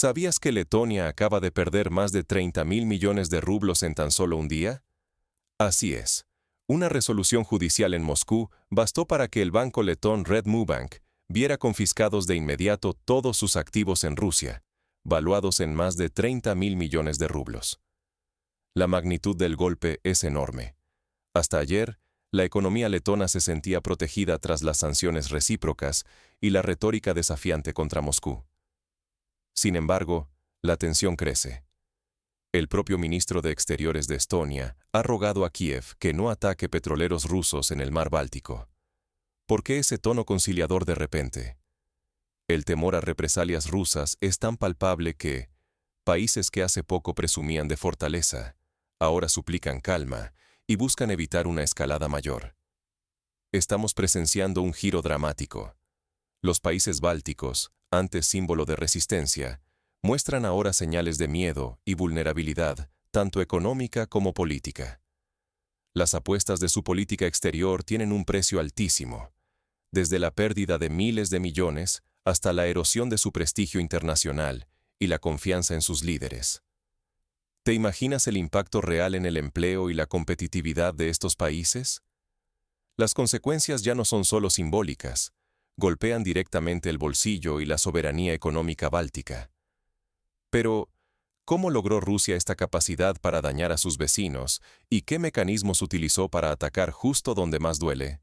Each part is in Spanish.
¿Sabías que Letonia acaba de perder más de 30.000 millones de rublos en tan solo un día? Así es. Una resolución judicial en Moscú bastó para que el banco letón RedMuBank viera confiscados de inmediato todos sus activos en Rusia, valuados en más de 30.000 millones de rublos. La magnitud del golpe es enorme. Hasta ayer, la economía letona se sentía protegida tras las sanciones recíprocas y la retórica desafiante contra Moscú. Sin embargo, la tensión crece. El propio ministro de Exteriores de Estonia ha rogado a Kiev que no ataque petroleros rusos en el mar Báltico. ¿Por qué ese tono conciliador de repente? El temor a represalias rusas es tan palpable que países que hace poco presumían de fortaleza, ahora suplican calma y buscan evitar una escalada mayor. Estamos presenciando un giro dramático. Los países bálticos, antes símbolo de resistencia, muestran ahora señales de miedo y vulnerabilidad, tanto económica como política. Las apuestas de su política exterior tienen un precio altísimo, desde la pérdida de miles de millones hasta la erosión de su prestigio internacional y la confianza en sus líderes. ¿Te imaginas el impacto real en el empleo y la competitividad de estos países? Las consecuencias ya no son solo simbólicas, golpean directamente el bolsillo y la soberanía económica báltica. Pero, ¿cómo logró Rusia esta capacidad para dañar a sus vecinos y qué mecanismos utilizó para atacar justo donde más duele?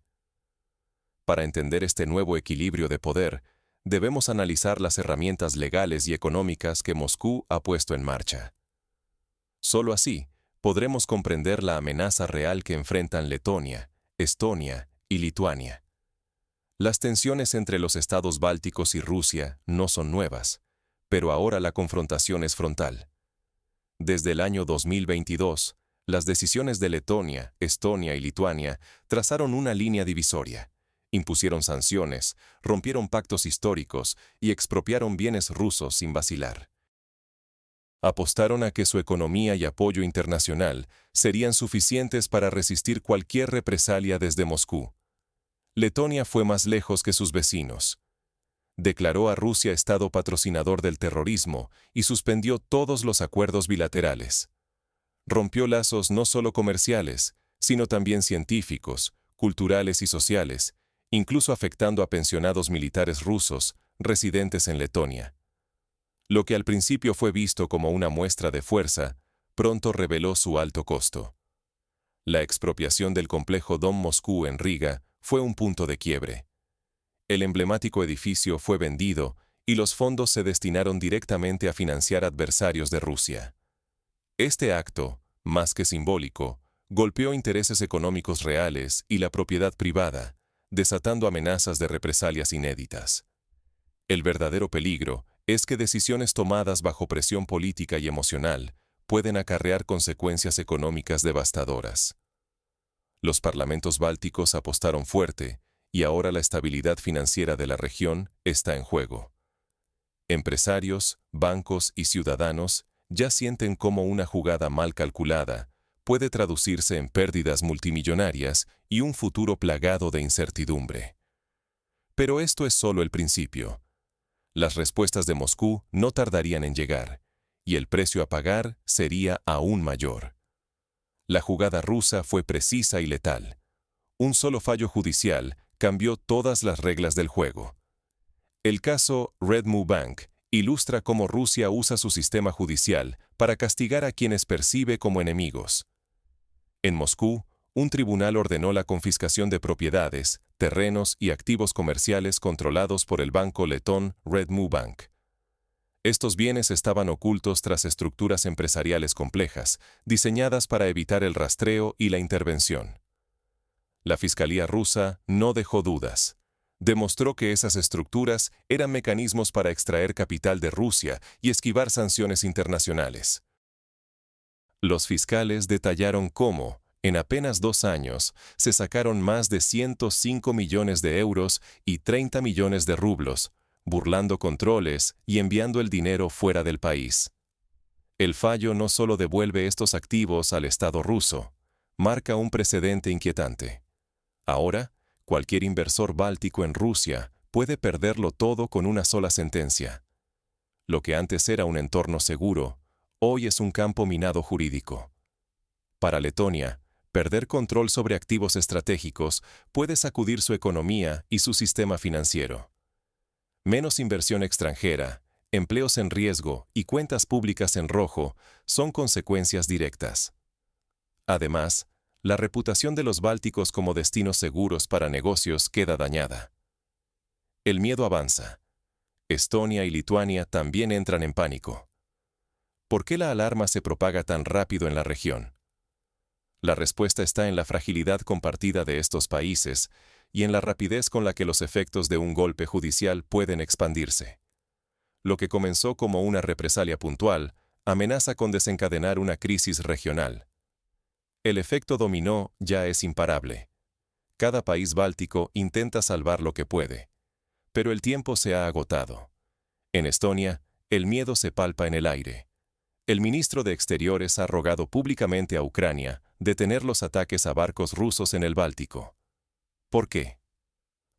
Para entender este nuevo equilibrio de poder, debemos analizar las herramientas legales y económicas que Moscú ha puesto en marcha. Solo así podremos comprender la amenaza real que enfrentan Letonia, Estonia y Lituania. Las tensiones entre los estados bálticos y Rusia no son nuevas, pero ahora la confrontación es frontal. Desde el año 2022, las decisiones de Letonia, Estonia y Lituania trazaron una línea divisoria. Impusieron sanciones, rompieron pactos históricos y expropiaron bienes rusos sin vacilar. Apostaron a que su economía y apoyo internacional serían suficientes para resistir cualquier represalia desde Moscú. Letonia fue más lejos que sus vecinos. Declaró a Rusia Estado patrocinador del terrorismo y suspendió todos los acuerdos bilaterales. Rompió lazos no solo comerciales, sino también científicos, culturales y sociales, incluso afectando a pensionados militares rusos residentes en Letonia. Lo que al principio fue visto como una muestra de fuerza, pronto reveló su alto costo. La expropiación del complejo Dom Moscú en Riga fue un punto de quiebre. El emblemático edificio fue vendido y los fondos se destinaron directamente a financiar adversarios de Rusia. Este acto, más que simbólico, golpeó intereses económicos reales y la propiedad privada, desatando amenazas de represalias inéditas. El verdadero peligro es que decisiones tomadas bajo presión política y emocional pueden acarrear consecuencias económicas devastadoras. Los parlamentos bálticos apostaron fuerte y ahora la estabilidad financiera de la región está en juego. Empresarios, bancos y ciudadanos ya sienten cómo una jugada mal calculada puede traducirse en pérdidas multimillonarias y un futuro plagado de incertidumbre. Pero esto es solo el principio. Las respuestas de Moscú no tardarían en llegar, y el precio a pagar sería aún mayor. La jugada rusa fue precisa y letal. Un solo fallo judicial cambió todas las reglas del juego. El caso RedMuBank ilustra cómo Rusia usa su sistema judicial para castigar a quienes percibe como enemigos. En Moscú, un tribunal ordenó la confiscación de propiedades, terrenos y activos comerciales controlados por el banco letón RedMuBank. Estos bienes estaban ocultos tras estructuras empresariales complejas, diseñadas para evitar el rastreo y la intervención. La Fiscalía rusa no dejó dudas. Demostró que esas estructuras eran mecanismos para extraer capital de Rusia y esquivar sanciones internacionales. Los fiscales detallaron cómo, en apenas 2 años, se sacaron más de 105 millones de euros y 30 millones de rublos, burlando controles y enviando el dinero fuera del país. El fallo no solo devuelve estos activos al Estado ruso, marca un precedente inquietante. Ahora, cualquier inversor báltico en Rusia puede perderlo todo con una sola sentencia. Lo que antes era un entorno seguro, hoy es un campo minado jurídico. Para Letonia, perder control sobre activos estratégicos puede sacudir su economía y su sistema financiero. Menos inversión extranjera, empleos en riesgo y cuentas públicas en rojo son consecuencias directas. Además, la reputación de los bálticos como destinos seguros para negocios queda dañada. El miedo avanza. Estonia y Lituania también entran en pánico. ¿Por qué la alarma se propaga tan rápido en la región? La respuesta está en la fragilidad compartida de estos países y en la rapidez con la que los efectos de un golpe judicial pueden expandirse. Lo que comenzó como una represalia puntual amenaza con desencadenar una crisis regional. El efecto dominó ya es imparable. Cada país báltico intenta salvar lo que puede, pero el tiempo se ha agotado. En Estonia, el miedo se palpa en el aire. El ministro de Exteriores ha rogado públicamente a Ucrania detener los ataques a barcos rusos en el Báltico. ¿Por qué?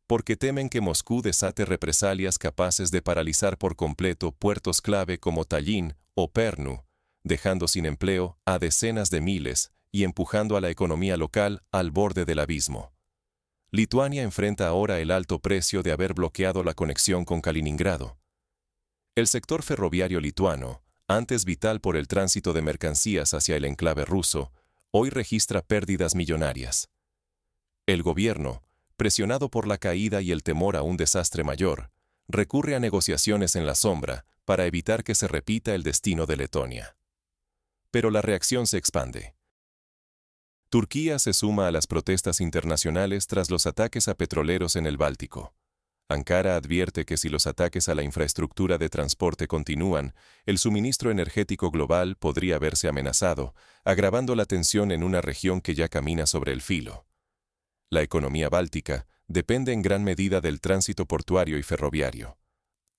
Porque temen que Moscú desate represalias capaces de paralizar por completo puertos clave como Tallin o Pärnu, dejando sin empleo a decenas de miles y empujando a la economía local al borde del abismo. Lituania enfrenta ahora el alto precio de haber bloqueado la conexión con Kaliningrado. El sector ferroviario lituano, antes vital por el tránsito de mercancías hacia el enclave ruso, hoy registra pérdidas millonarias. El gobierno, presionado por la caída y el temor a un desastre mayor, recurre a negociaciones en la sombra para evitar que se repita el destino de Letonia. Pero la reacción se expande. Turquía se suma a las protestas internacionales tras los ataques a petroleros en el Báltico. Ankara advierte que si los ataques a la infraestructura de transporte continúan, el suministro energético global podría verse amenazado, agravando la tensión en una región que ya camina sobre el filo. La economía báltica depende en gran medida del tránsito portuario y ferroviario.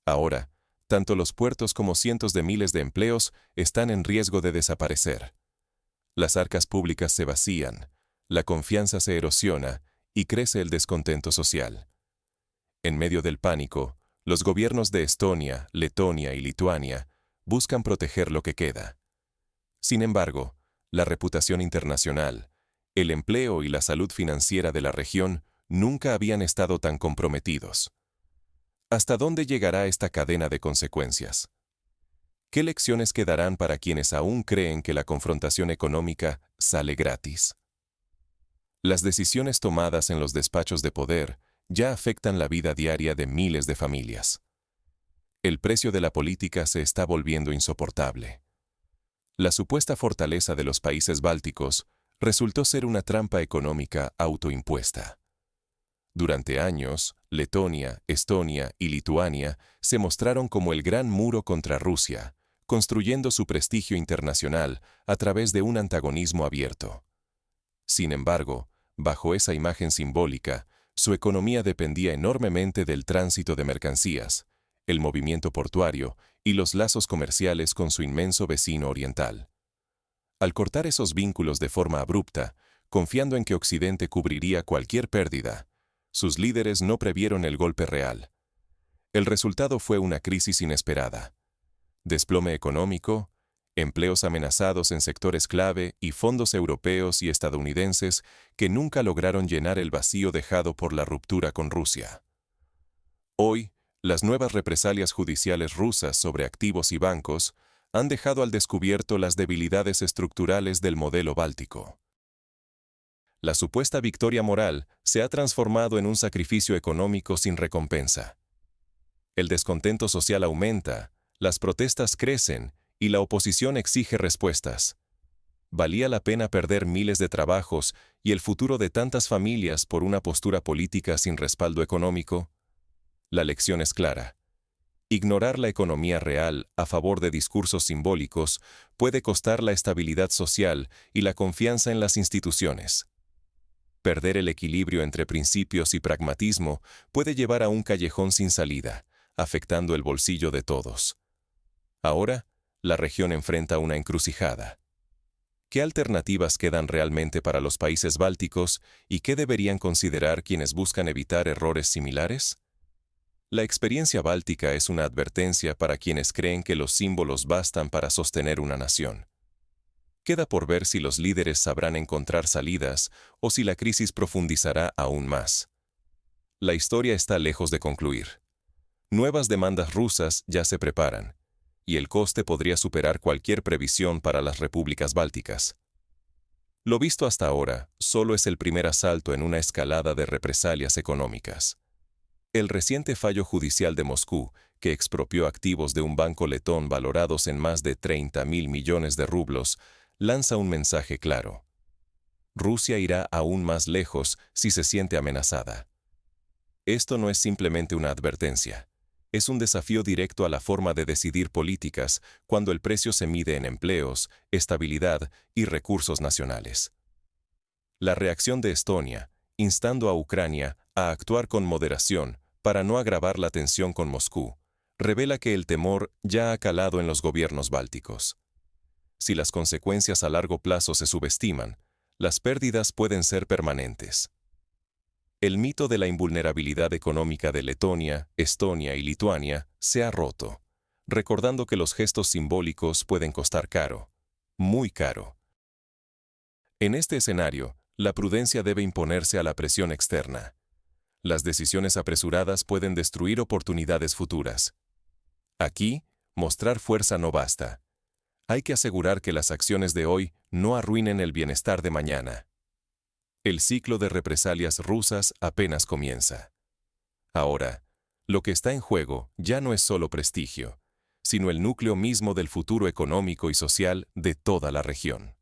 Ahora, tanto los puertos como cientos de miles de empleos están en riesgo de desaparecer. Las arcas públicas se vacían, la confianza se erosiona y crece el descontento social. En medio del pánico, los gobiernos de Estonia, Letonia y Lituania buscan proteger lo que queda. Sin embargo, la reputación internacional, el empleo y la salud financiera de la región nunca habían estado tan comprometidos. ¿Hasta dónde llegará esta cadena de consecuencias? ¿Qué lecciones quedarán para quienes aún creen que la confrontación económica sale gratis? Las decisiones tomadas en los despachos de poder ya afectan la vida diaria de miles de familias. El precio de la política se está volviendo insoportable. La supuesta fortaleza de los países bálticos resultó ser una trampa económica autoimpuesta. Durante años, Letonia, Estonia y Lituania se mostraron como el gran muro contra Rusia, construyendo su prestigio internacional a través de un antagonismo abierto. Sin embargo, bajo esa imagen simbólica, su economía dependía enormemente del tránsito de mercancías, el movimiento portuario y los lazos comerciales con su inmenso vecino oriental. Al cortar esos vínculos de forma abrupta, confiando en que Occidente cubriría cualquier pérdida, sus líderes no previeron el golpe real. El resultado fue una crisis inesperada. Desplome económico, empleos amenazados en sectores clave y fondos europeos y estadounidenses que nunca lograron llenar el vacío dejado por la ruptura con Rusia. Hoy, las nuevas represalias judiciales rusas sobre activos y bancos han dejado al descubierto las debilidades estructurales del modelo báltico. La supuesta victoria moral se ha transformado en un sacrificio económico sin recompensa. El descontento social aumenta, las protestas crecen y la oposición exige respuestas. ¿Valía la pena perder miles de trabajos y el futuro de tantas familias por una postura política sin respaldo económico? La lección es clara. Ignorar la economía real a favor de discursos simbólicos puede costar la estabilidad social y la confianza en las instituciones. Perder el equilibrio entre principios y pragmatismo puede llevar a un callejón sin salida, afectando el bolsillo de todos. Ahora, la región enfrenta una encrucijada. ¿Qué alternativas quedan realmente para los países bálticos y qué deberían considerar quienes buscan evitar errores similares? La experiencia báltica es una advertencia para quienes creen que los símbolos bastan para sostener una nación. Queda por ver si los líderes sabrán encontrar salidas o si la crisis profundizará aún más. La historia está lejos de concluir. Nuevas demandas rusas ya se preparan, y el coste podría superar cualquier previsión para las repúblicas bálticas. Lo visto hasta ahora solo es el primer asalto en una escalada de represalias económicas. El reciente fallo judicial de Moscú, que expropió activos de un banco letón valorados en más de 30.000 millones de rublos, lanza un mensaje claro. Rusia irá aún más lejos si se siente amenazada. Esto no es simplemente una advertencia. Es un desafío directo a la forma de decidir políticas cuando el precio se mide en empleos, estabilidad y recursos nacionales. La reacción de Estonia, instando a Ucrania a actuar con moderación para no agravar la tensión con Moscú, revela que el temor ya ha calado en los gobiernos bálticos. Si las consecuencias a largo plazo se subestiman, las pérdidas pueden ser permanentes. El mito de la invulnerabilidad económica de Letonia, Estonia y Lituania se ha roto, recordando que los gestos simbólicos pueden costar caro, muy caro. En este escenario, la prudencia debe imponerse a la presión externa. Las decisiones apresuradas pueden destruir oportunidades futuras. Aquí, mostrar fuerza no basta. Hay que asegurar que las acciones de hoy no arruinen el bienestar de mañana. El ciclo de represalias rusas apenas comienza. Ahora, lo que está en juego ya no es solo prestigio, sino el núcleo mismo del futuro económico y social de toda la región.